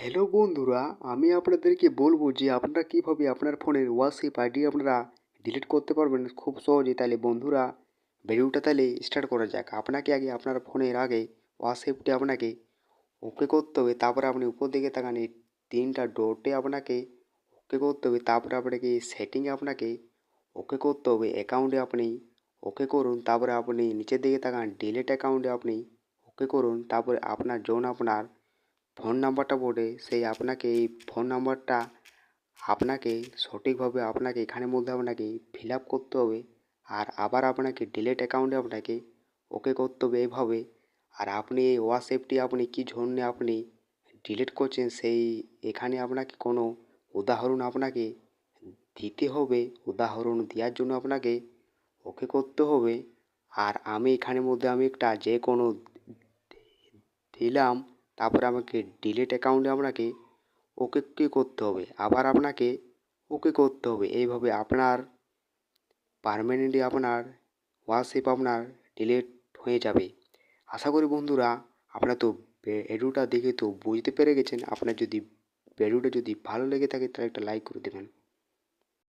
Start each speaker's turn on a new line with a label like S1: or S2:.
S1: Hello বন্ধুরা, আমি আপনাদেরকে বলবো যে আপনারা কীভাবে আপনার ফোনের হোয়াটসঅ্যাপ আইডি আপনারা ডিলিট করতে পারবেন খুব সহজে। তাহলে বন্ধুরা ভিডিওটা তাহলে স্টার্ট করা যাক। আপনাকে আগে আপনার ফোনের আগে হোয়াটসঅ্যাপটি আপনাকে ওকে করতে হবে। তারপরে আপনি উপর দিকে তাকান, এই তিনটা ডটে আপনাকে ওকে করতে হবে। তারপরে আপনাকে সেটিংয়ে আপনাকে ওকে করতে হবে। অ্যাকাউন্টে আপনি ওকে করুন। তারপরে আপনি নিচের দিকে তাকান, ডিলিট অ্যাকাউন্টে আপনি ওকে করুন। তারপরে আপনার আপনার ফোন নাম্বারটা পড়ে সেই আপনাকে এই ফোন নাম্বারটা আপনাকে সঠিকভাবে আপনাকে এখানের মধ্যে আপনাকে ফিল আপ করতে হবে। আর আবার আপনাকে ডিলিট অ্যাকাউন্টে আপনাকে ওকে করতে হবে এইভাবে। আর আপনি এই হোয়াটসঅ্যাপটি আপনি কী জন্যে আপনি ডিলিট করছেন সেই এখানে আপনাকে কোনো উদাহরণ আপনাকে দিতে হবে। উদাহরণ দেওয়ার জন্য আপনাকে ওকে করতে হবে। আর আমি এখানের মধ্যে আমি একটা যে কোনো দিলাম। তারপরে আমাকে ডিলিট অ্যাকাউন্টে আপনাকে ওকে করতে হবে, আবার আপনাকে ওকে করতে হবে। এইভাবে আপনার পার্মানেন্টলি আপনার হোয়াটসঅ্যাপ আপনার ডিলিট হয়ে যাবে। আশা করি বন্ধুরা আপনারা তো ভিডিওটা দেখে তো বুঝতে পেরে গেছেন। আপনার যদি ভিডিওটা যদি ভালো লেগে থাকে তাহলে একটা লাইক করে দেবেন।